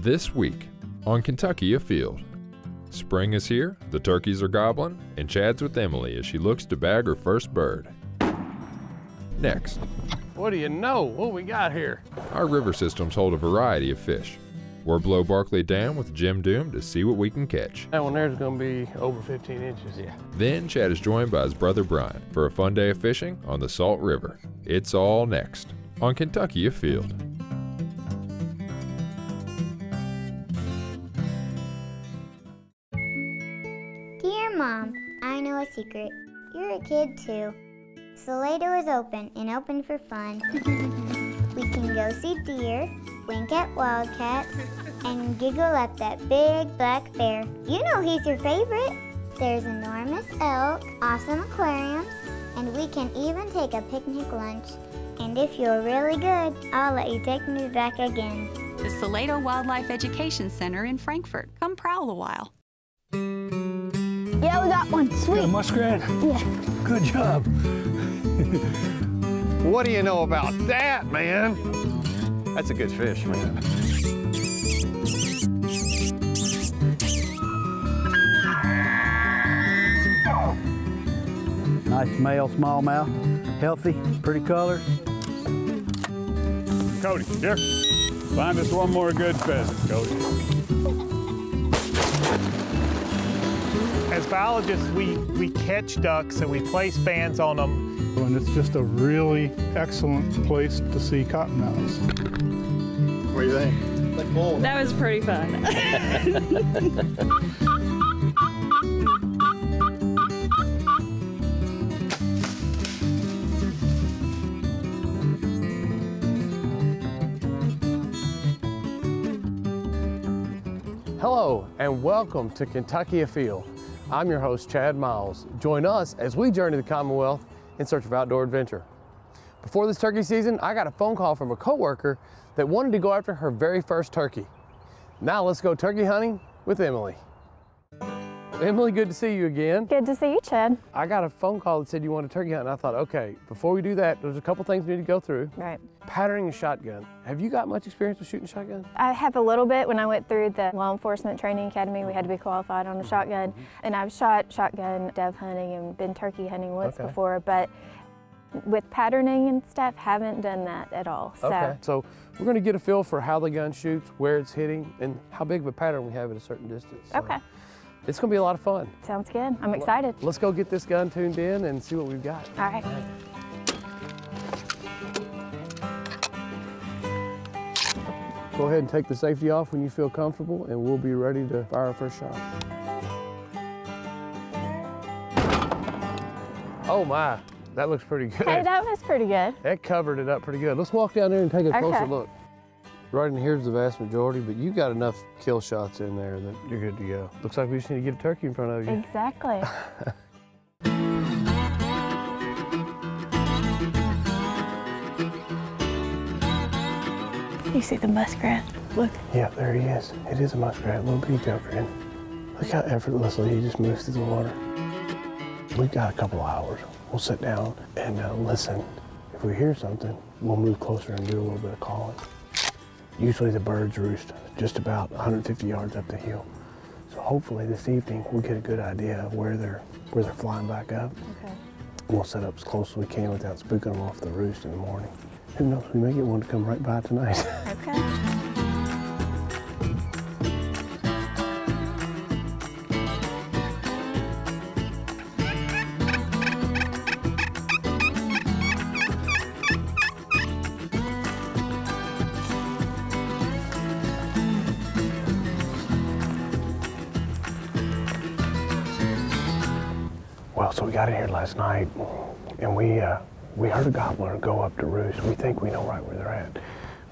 This week on Kentucky Afield. Spring is here, the turkeys are gobbling, and Chad's with Emily as she looks to bag her first bird. Next. What do you know? What we got here? Our river systems hold a variety of fish. We're below Barkley Dam with Jim Doom to see what we can catch. That one there's gonna be over 15 inches, yeah. Then Chad is joined by his brother Brian for a fun day of fishing on the Salt River. It's all next on Kentucky Afield. Dear Mom, I know a secret. You're a kid too. Salado is open and open for fun. We can go see deer, wink at wildcats, and giggle at that big black bear. You know he's your favorite. There's enormous elk, awesome aquariums, and we can even take a picnic lunch. And if you're really good, I'll let you take me back again. The Salado Wildlife Education Center in Frankfort. Come prowl a while. Yeah, we got one. Sweet. Got a muskrat? Yeah. Good job. What do you know about that, man? That's a good fish, man. Nice male smallmouth, healthy, pretty color. Cody, here. Find us one more good pheasant, Cody. As biologists, we catch ducks and we place bands on them. And it's just a really excellent place to see cottonmouths. What do you think? That was pretty fun. Hello and welcome to Kentucky Afield. I'm your host, Chad Miles. Join us as we journey the Commonwealth in search of outdoor adventure. Before this turkey season, I got a phone call from a coworker that wanted to go after her very first turkey. Now let's go turkey hunting with Emily. Emily, good to see you again. Good to see you, Chad. I got a phone call that said you wanted to turkey hunt, and I thought, okay, before we do that, there's a couple things we need to go through. Right. Patterning a shotgun. Have you got much experience with shooting shotgun? I have a little bit. When I went through the law enforcement training academy, we had to be qualified on a shotgun. And I've shot shotgun dove hunting and been turkey hunting woods before, but with patterning and stuff, haven't done that at all. So we're going to get a feel for how the gun shoots, where it's hitting, and how big of a pattern we have at a certain distance. So okay. It's going to be a lot of fun. Sounds good. I'm excited. Let's go get this gun tuned in and see what we've got. All right. Go ahead and take the safety off when you feel comfortable, and we'll be ready to fire our first shot. Oh my, that looks pretty good. Hey, that was pretty good. That covered it up pretty good. Let's walk down there and take a closer look. Right in here's the vast majority, but you got enough kill shots in there that you're good to go. Looks like we just need to get a turkey in front of you. Exactly. You see the muskrat? Look. Yeah, there he is. It is a muskrat, little bitty joker. Look how effortlessly he just moves through the water. We've got a couple of hours. We'll sit down and listen. If we hear something, we'll move closer and do a little bit of calling. Usually the birds roost just about 150 yards up the hill. So hopefully this evening we'll get a good idea of where they're flying back up. Okay. We'll set up as close as we can without spooking them off the roost in the morning. Who knows, we may get one to come right by tonight. Okay. Well, so we got in here last night, and we heard a gobbler go up to roost. We think we know right where they're at.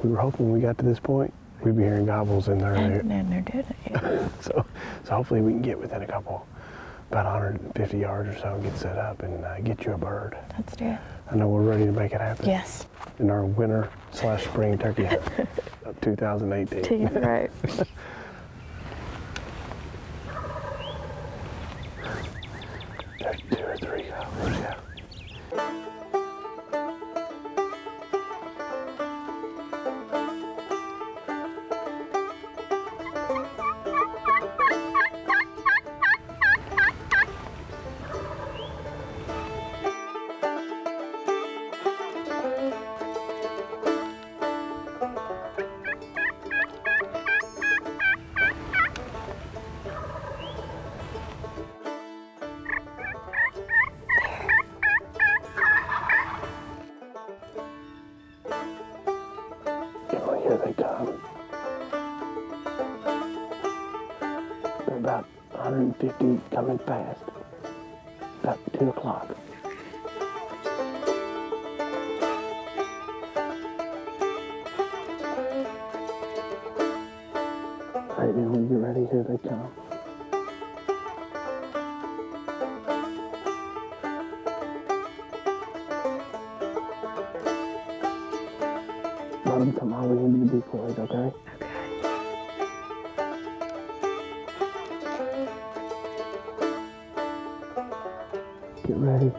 We were hoping when we got to this point, we'd be hearing gobbles in there. And they're doing it. Yeah. So hopefully we can get within about 150 yards or so and get set up and get you a bird. Let's do it. I know we're ready to make it happen. Yes. In our winter/spring turkey hunt of 2018. Right. There's 2 or 3 gobblers, yeah. about 150 coming fast. About 2 o'clock. All right, then when you get ready, here they come. Let them come all the way into the decoys, okay? Get ready.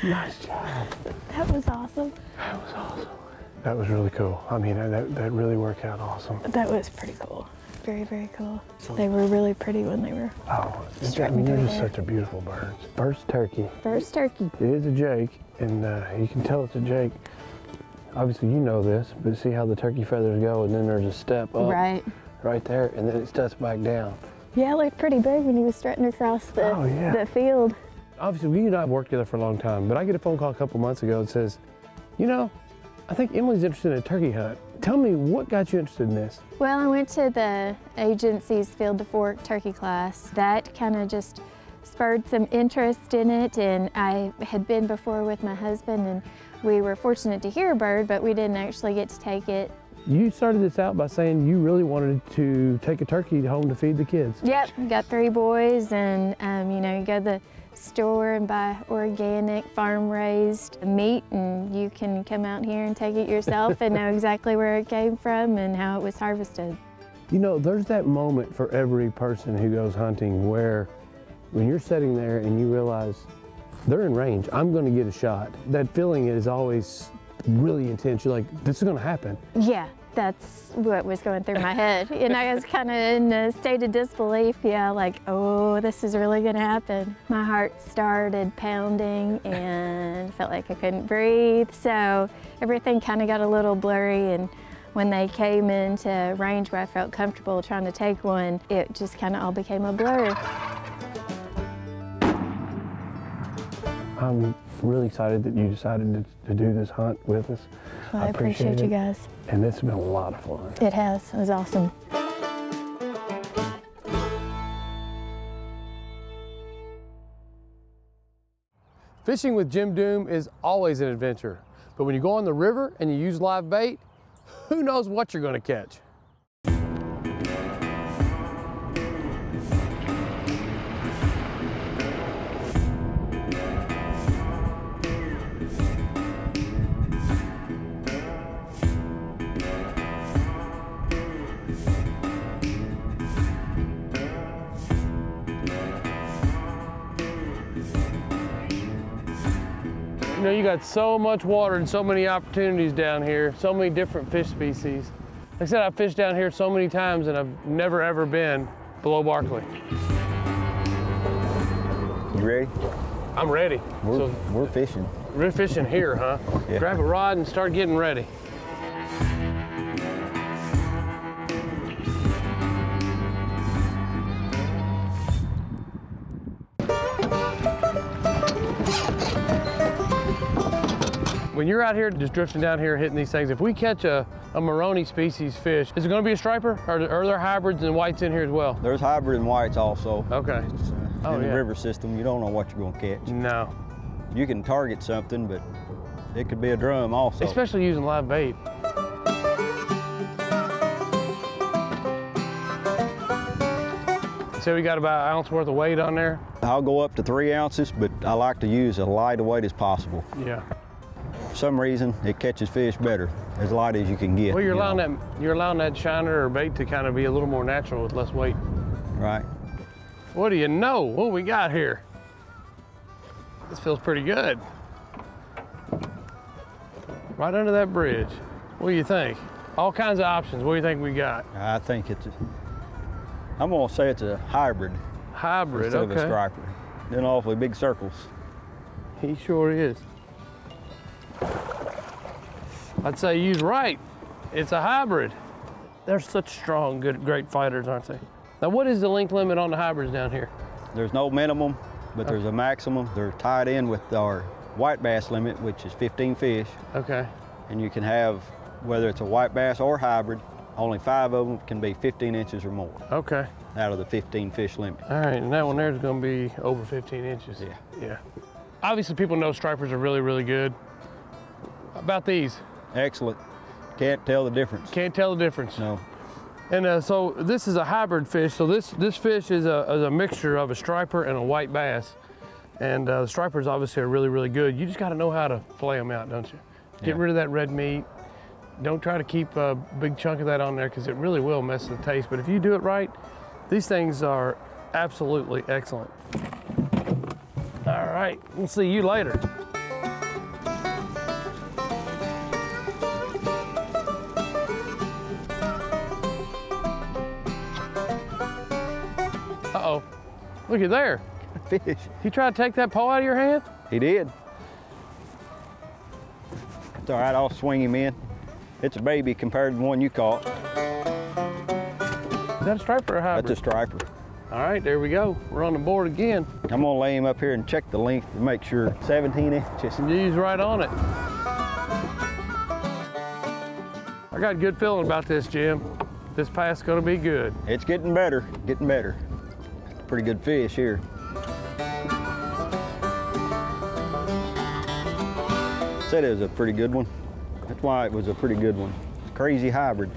Nice job. That was awesome. That was awesome. That was really cool. I mean, that really worked out awesome. That was pretty cool. Very, very cool. They were really pretty when they were. Oh, I mean, they're just such a beautiful bird. First turkey. First turkey. It is a Jake, and you can tell it's a Jake. Obviously, you know this, but see how the turkey feathers go, and then there's a step up. Right there, and then it steps back down. Yeah, it looked pretty big when he was strutting across the field. Obviously, we and I have worked together for a long time, but I get a phone call a couple months ago that says, you know, I think Emily's interested in a turkey hunt. Tell me, what got you interested in this? Well, I went to the agency's Field to Fork turkey class. That kind of just spurred some interest in it, and I had been before with my husband, and we were fortunate to hear a bird, but we didn't actually get to take it. You started this out by saying you really wanted to take a turkey home to feed the kids. Yep, got 3 boys, and you know, you go to the store and buy organic farm-raised meat, and you can come out here and take it yourself and know exactly where it came from and how it was harvested. You know, there's that moment for every person who goes hunting where when you're sitting there and you realize they're in range, I'm going to get a shot. That feeling is always really intense. You're like, this is going to happen. Yeah, that's what was going through my head. And I was kind of in a state of disbelief, yeah, like, oh, this is really going to happen. My heart started pounding and felt like I couldn't breathe. So everything kind of got a little blurry, and when they came into range where I felt comfortable trying to take one, it just kind of all became a blur. I'm really excited that you decided to do this hunt with us. Well, I appreciate you guys. And it's been a lot of fun. It has. It was awesome. Fishing with Jim Doom is always an adventure, but when you go on the river and you use live bait, who knows what you're going to catch? You know, you got so much water and so many opportunities down here, so many different fish species. Like I said, I've fished down here so many times and I've never ever been below Barkley. You ready? I'm ready. We're fishing. We're fishing here, huh? Yeah. Grab a rod and start getting ready. When you're out here just drifting down here hitting these things, if we catch a Morone species fish, is it going to be a striper, or are there hybrids and whites in here as well? There's hybrid and whites also. Okay. In the river system, you don't know what you're going to catch. No. You can target something, but it could be a drum also. Especially using live bait. So we got about an ounce worth of weight on there? I'll go up to 3 ounces, but I like to use as light a weight as possible. Yeah. For some reason, it catches fish better, as light as you can get. Well, you're allowing that shiner or bait to kind of be a little more natural with less weight. Right. What do you know? What we got here? This feels pretty good. Right under that bridge. What do you think? All kinds of options. What do you think we got? I think I'm gonna say it's a hybrid. Hybrid, instead okay. of a striper. Then awfully big circles. He sure is. I'd say you's right. It's a hybrid. They're such strong, great fighters, aren't they? Now, what is the length limit on the hybrids down here? There's no minimum, but there's a maximum. They're tied in with our white bass limit, which is 15 fish. Okay. And you can have, whether it's a white bass or hybrid, only 5 of them can be 15 inches or more. Okay. Out of the 15 fish limit. All right, and that one there is going to be over 15 inches. Yeah. Yeah. Obviously, people know stripers are really, really good. About these? Excellent. Can't tell the difference. Can't tell the difference. No. And so this is a hybrid fish. So this fish is a mixture of a striper and a white bass. And the stripers obviously are really, really good. You just got to know how to fillet them out, don't you? Get rid of that red meat. Don't try to keep a big chunk of that on there because it really will mess the taste. But if you do it right, these things are absolutely excellent. All right, we'll see you later. Uh-oh, look at there. Fish. He tried to take that pole out of your hand? He did. It's all right, I'll swing him in. It's a baby compared to the one you caught. Is that a striper or a hybrid? That's a striper. All right, there we go. We're on the board again. I'm gonna lay him up here and check the length to make sure 17 inches. He's right on it. I got a good feeling about this, Jim. This past's gonna be good. It's getting better, getting better. Pretty good fish here. Said it was a pretty good one. That's why it was a pretty good one. Crazy hybrid.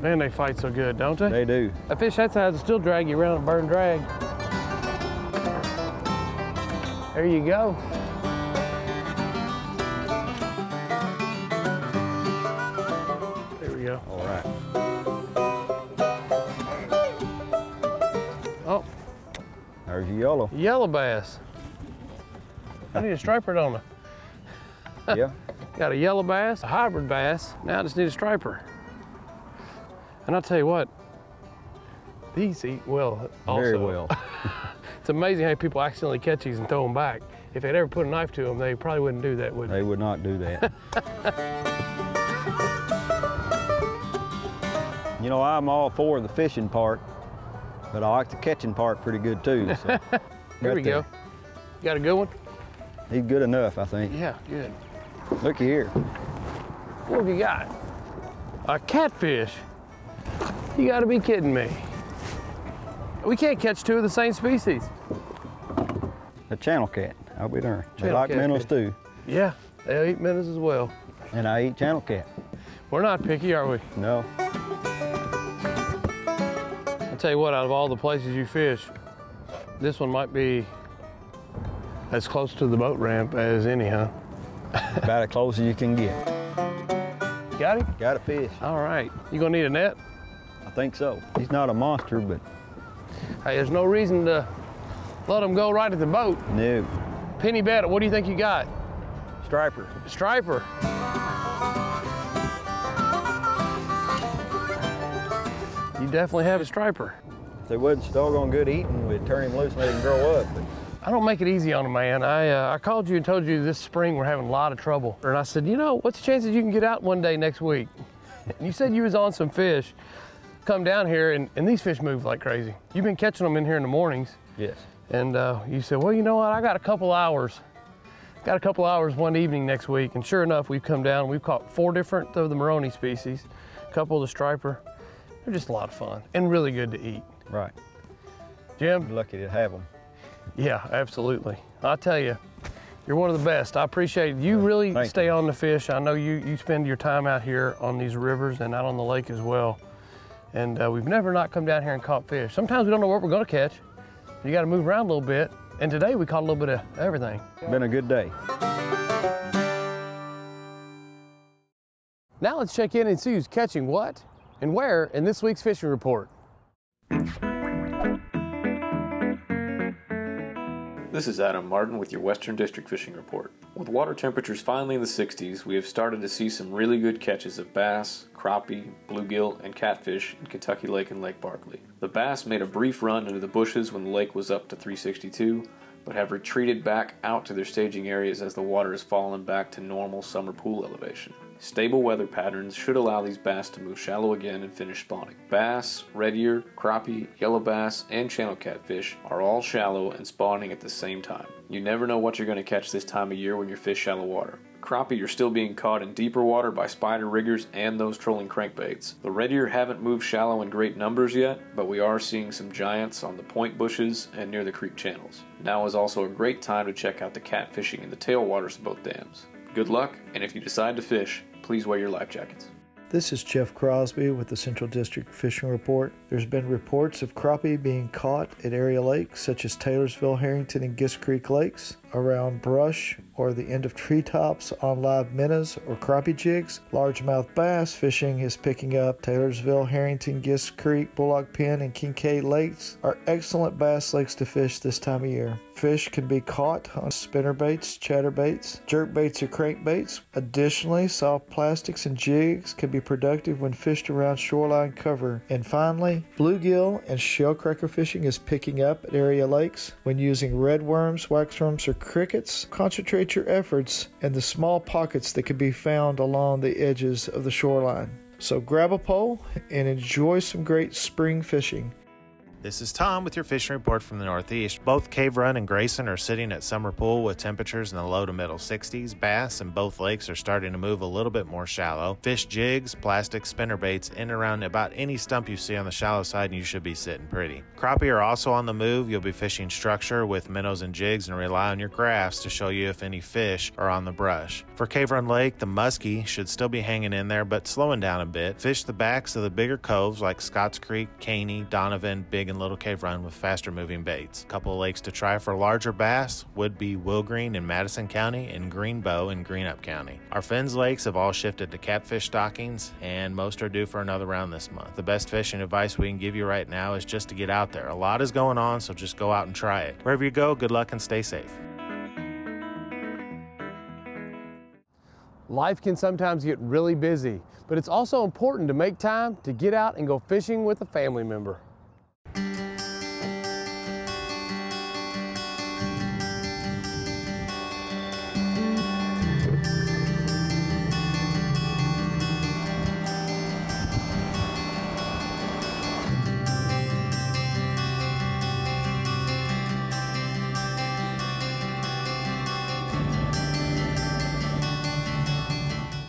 Man, they fight so good, don't they? They do. A fish that size will still drag you around a burn drag. There you go. There we go. All right. Oh. There's your yellow. Yellow bass. I need a striper, don't I? Yeah. Got a yellow bass, a hybrid bass. Now I just need a striper. And I'll tell you what, these eat well also. Very well. It's amazing how people accidentally catch these and throw them back. If they'd ever put a knife to them, they probably wouldn't do that, would they? They would not do that. You know, I'm all for the fishing part, but I like the catching part pretty good too. So. Here we go. You got a good one? He's good enough, I think. Yeah, good. Looky here. What have you got? A catfish. You gotta be kidding me. We can't catch two of the same species. A channel cat, I'll be darned. They Channel like cat minnows fish. too. Yeah, they'll eat minnows as well. And I eat channel cat. We're not picky, are we? No. I'll tell you what, out of all the places you fish, this one might be as close to the boat ramp as any, huh? About as close as you can get. Got him? Got a fish. All right. You gonna need a net? I think so. He's not a monster, but... Hey, there's no reason to let him go right at the boat. No. Penny bet, what do you think you got? Striper. Striper. You definitely have a striper. If they wasn't doggone good eating, we'd turn him loose and let him grow up. But... I don't make it easy on him, man. I called you and told you this spring we're having a lot of trouble. And I said, you know, what's the chances you can get out one day next week? And you said you was on some fish. Come down here, and these fish move like crazy. You've been catching them in here in the mornings. Yes. And you said, well, you know what? I got a couple hours. Got a couple hours one evening next week. And sure enough, we've come down. We've caught 4 different of the Morone species, a couple of the striper. They're just a lot of fun and really good to eat. Right. Jim? You're lucky to have them. Yeah, absolutely. I'll tell you, you're one of the best. I appreciate it. You really stay on the fish. I know you spend your time out here on these rivers and out on the lake as well. And we've never not come down here and caught fish. Sometimes we don't know what we're gonna catch. You gotta move around a little bit. And today we caught a little bit of everything. Been a good day. Now let's check in and see who's catching what and where in this week's fishing report. This is Adam Martin with your Western District Fishing Report. With water temperatures finally in the 60s, we have started to see some really good catches of bass, crappie, bluegill, and catfish in Kentucky Lake and Lake Barkley. The bass made a brief run into the bushes when the lake was up to 362, but have retreated back out to their staging areas as the water has fallen back to normal summer pool elevation. Stable weather patterns should allow these bass to move shallow again and finish spawning. Bass, red ear, crappie, yellow bass, and channel catfish are all shallow and spawning at the same time. You never know what you're going to catch this time of year when you fish shallow water. Crappie are still being caught in deeper water by spider riggers and those trolling crankbaits. The red ear haven't moved shallow in great numbers yet, but we are seeing some giants on the point bushes and near the creek channels. Now is also a great time to check out the catfishing in the tailwaters of both dams. Good luck, and if you decide to fish, please wear your life jackets. This is Jeff Crosby with the Central District Fishing Report. There's been reports of crappie being caught at area lakes such as Taylorsville, Harrington, and Gist Creek lakes, around brush or the end of treetops on live minnows or crappie jigs. Largemouth bass fishing is picking up. Taylorsville, Harrington, Gist Creek, Bullock Pen, and Kincaid lakes are excellent bass lakes to fish this time of year. Fish can be caught on spinnerbaits, chatterbaits, jerkbaits, or crankbaits. Additionally, soft plastics and jigs can be productive when fished around shoreline cover. And finally, bluegill and shellcracker fishing is picking up at area lakes. When using redworms, waxworms, or crickets, concentrate your efforts in the small pockets that can be found along the edges of the shoreline. So grab a pole and enjoy some great spring fishing. This is Tom with your fishing report from the Northeast. Both Cave Run and Grayson are sitting at summer pool with temperatures in the low to middle 60s. Bass in both lakes are starting to move a little bit more shallow. Fish jigs, plastic spinnerbaits in and around about any stump you see on the shallow side and you should be sitting pretty. Crappie are also on the move. You'll be fishing structure with minnows and jigs and rely on your graphs to show you if any fish are on the brush. For Cave Run Lake, the muskie should still be hanging in there but slowing down a bit. Fish the backs of the bigger coves like Scotts Creek, Caney, Donovan, Big and Little Cave Run with faster moving baits. A couple of lakes to try for larger bass would be Willgreen in Madison County and Greenbow in Greenup County. Our Fens lakes have all shifted to catfish stockings and most are due for another round this month. The best fishing advice we can give you right now is just to get out there. A lot is going on, so just go out and try it. Wherever you go, good luck and stay safe. Life can sometimes get really busy, but it's also important to make time to get out and go fishing with a family member.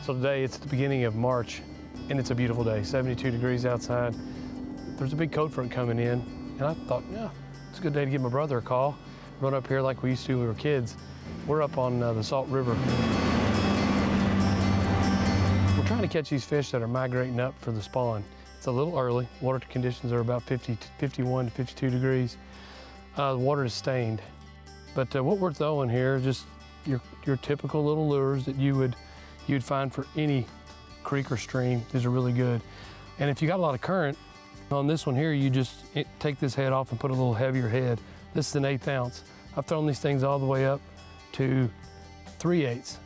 So today it's the beginning of March and it's a beautiful day, 72 degrees outside. There's a big cold front coming in and I thought, yeah, it's a good day to give my brother a call, run up here like we used to when we were kids. We're up on the Salt River. We're trying to catch these fish that are migrating up for the spawn. It's a little early. Water conditions are about 51 to 52 degrees. The water is stained. But what we're throwing here is just your typical little lures that you'd find for any creek or stream. These are really good. And if you got a lot of current, on this one here, you just take this head off and put a little heavier head. This is an 1/8 ounce. I've thrown these things all the way up to 3/8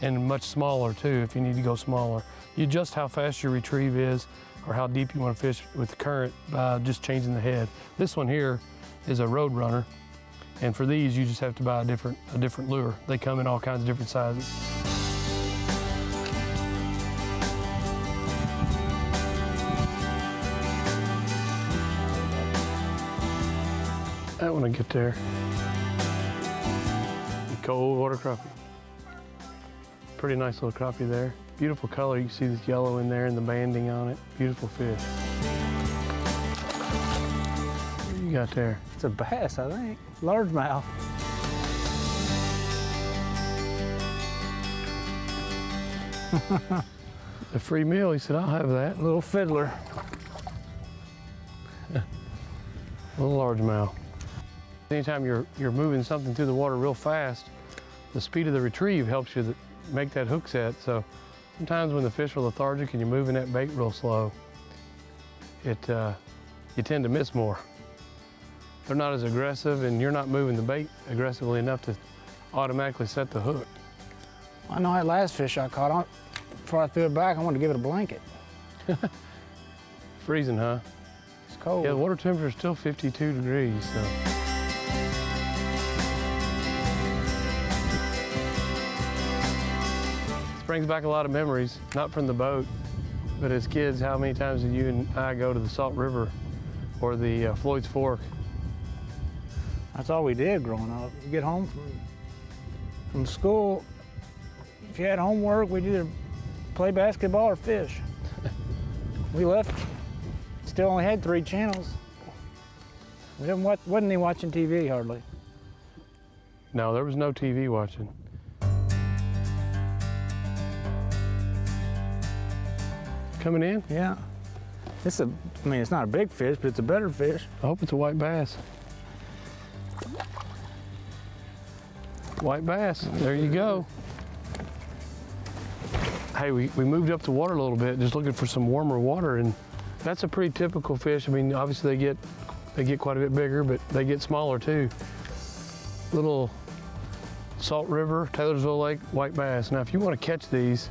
and much smaller too if you need to go smaller. You adjust how fast your retrieve is or how deep you want to fish with the current by just changing the head. This one here is a Road Runner, and for these you just have to buy a different lure. They come in all kinds of different sizes. That one will get there. Cold water crappie. Pretty nice little crappie there. Beautiful color. You can see this yellow in there and the banding on it. Beautiful fish. What do you got there? It's a bass, I think. Largemouth. A free meal, he said, I'll have that. Little fiddler. Little largemouth. Anytime you're moving something through the water real fast, the speed of the retrieve helps you make that hook set. So sometimes when the fish are lethargic and you're moving that bait real slow, you tend to miss more. They're not as aggressive and you're not moving the bait aggressively enough to automatically set the hook. I know that last fish I caught, before I threw it back, I wanted to give it a blanket. Freezing, huh? It's cold. Yeah, the water temperature is still 52 degrees. So. brings back a lot of memories, not from the boat, but as kids, how many times did you and I go to the Salt River or the Floyd's Fork? That's all we did growing up. You get home from school, if you had homework, we'd either play basketball or fish. We left, still only had 3 channels. We wasn't even watching TV hardly. No, there was no TV watching. Coming in? Yeah. I mean, it's not a big fish, but it's a better fish. I hope it's a white bass. White bass, there you go. Hey, we moved up the water a little bit, just looking for some warmer water, and that's a pretty typical fish. I mean, obviously they get quite a bit bigger, but they get smaller too. Little Salt River, Taylorsville Lake, white bass. Now, if you want to catch these,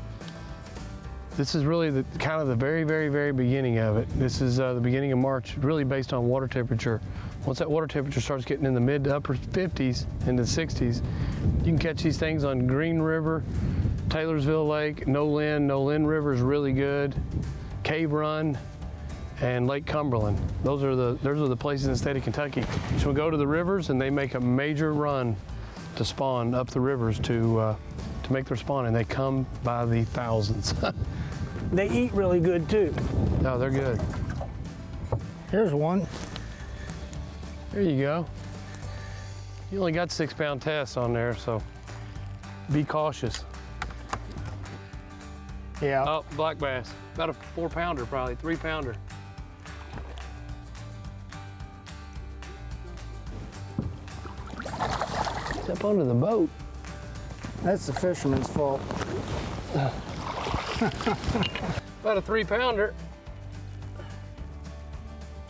this is really kind of the very, very, very beginning of it. This is the beginning of March, really based on water temperature. Once that water temperature starts getting in the mid to upper 50s, into the 60s, you can catch these things on Green River, Taylorsville Lake, Nolin River is really good, Cave Run, and Lake Cumberland. Those are the places in the state of Kentucky. So we go to the rivers and they make a major run to spawn up the rivers to make their spawn, and they come by the thousands. They eat really good too. No, they're good. Here's one. There you go. You only got 6-pound tests on there, so be cautious. Yeah. Oh, black bass. About a 4-pounder probably, 3-pounder. Step onto the boat. That's the fisherman's fault. About a 3-pounder.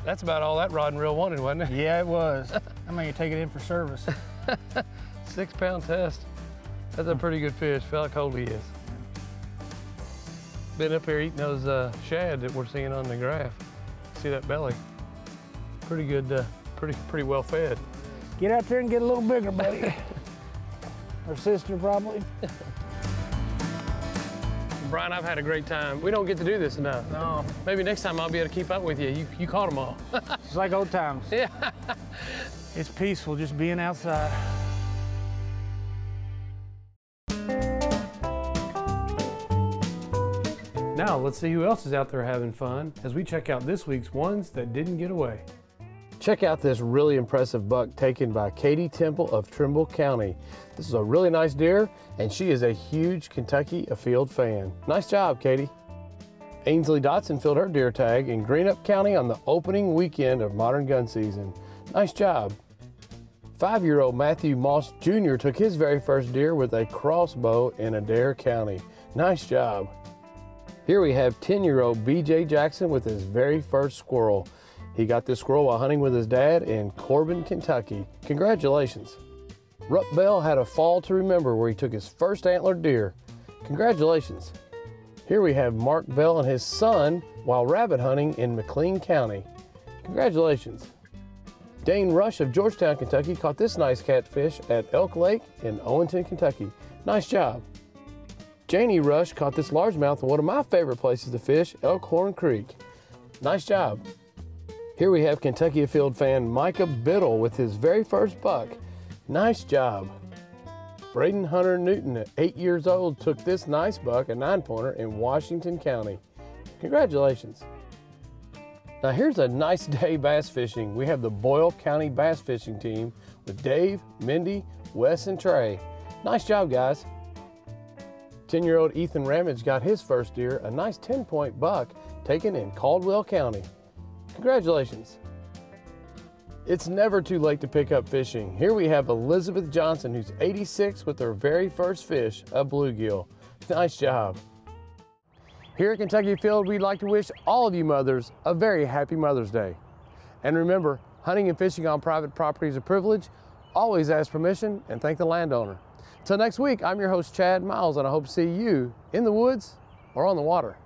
That's about all that rod and reel wanted, wasn't it? Yeah, it was. I mean, you take it in for service. 6-pound test. That's a pretty good fish. Feel how cold he is. Been up here eating those shad that we're seeing on the graph. See that belly? Pretty good, pretty well fed. Get out there and get a little bigger, buddy. Her sister, probably. Brian, I've had a great time. We don't get to do this enough. No. Maybe next time I'll be able to keep up with you. You caught them all. It's like old times. Yeah. It's peaceful just being outside. Now let's see who else is out there having fun as we check out this week's ones that didn't get away. Check out this really impressive buck taken by Katie Temple of Trimble County. This is a really nice deer, and she is a huge Kentucky Afield fan. Nice job, Katie. Ainsley Dotson filled her deer tag in Greenup County on the opening weekend of modern gun season. Nice job. 5-year-old Matthew Moss Jr. took his very first deer with a crossbow in Adair County. Nice job. Here we have 10-year-old BJ Jackson with his very first squirrel. He got this squirrel while hunting with his dad in Corbin, Kentucky. Congratulations. Rupp Bell had a fall to remember where he took his first antlered deer. Congratulations. Here we have Mark Bell and his son while rabbit hunting in McLean County. Congratulations. Dane Rush of Georgetown, Kentucky caught this nice catfish at Elk Lake in Owenton, Kentucky. Nice job. Janie Rush caught this largemouth in one of my favorite places to fish, Elkhorn Creek. Nice job. Here we have Kentucky Afield fan Micah Biddle with his very first buck. Nice job. Braden Hunter Newton at 8 years old took this nice buck, a 9-pointer, in Washington County. Congratulations. Now here's a nice day bass fishing. We have the Boyle County bass fishing team with Dave, Mindy, Wes, and Trey. Nice job, guys. 10-year-old Ethan Ramage got his first deer, a nice 10-point buck taken in Caldwell County. Congratulations. It's never too late to pick up fishing. Here we have Elizabeth Johnson, who's 86 with her very first fish, a bluegill. Nice job. Here at Kentucky Afield, we'd like to wish all of you mothers a very happy Mother's Day. And remember, hunting and fishing on private property is a privilege. Always ask permission and thank the landowner. Till next week, I'm your host, Chad Miles, and I hope to see you in the woods or on the water.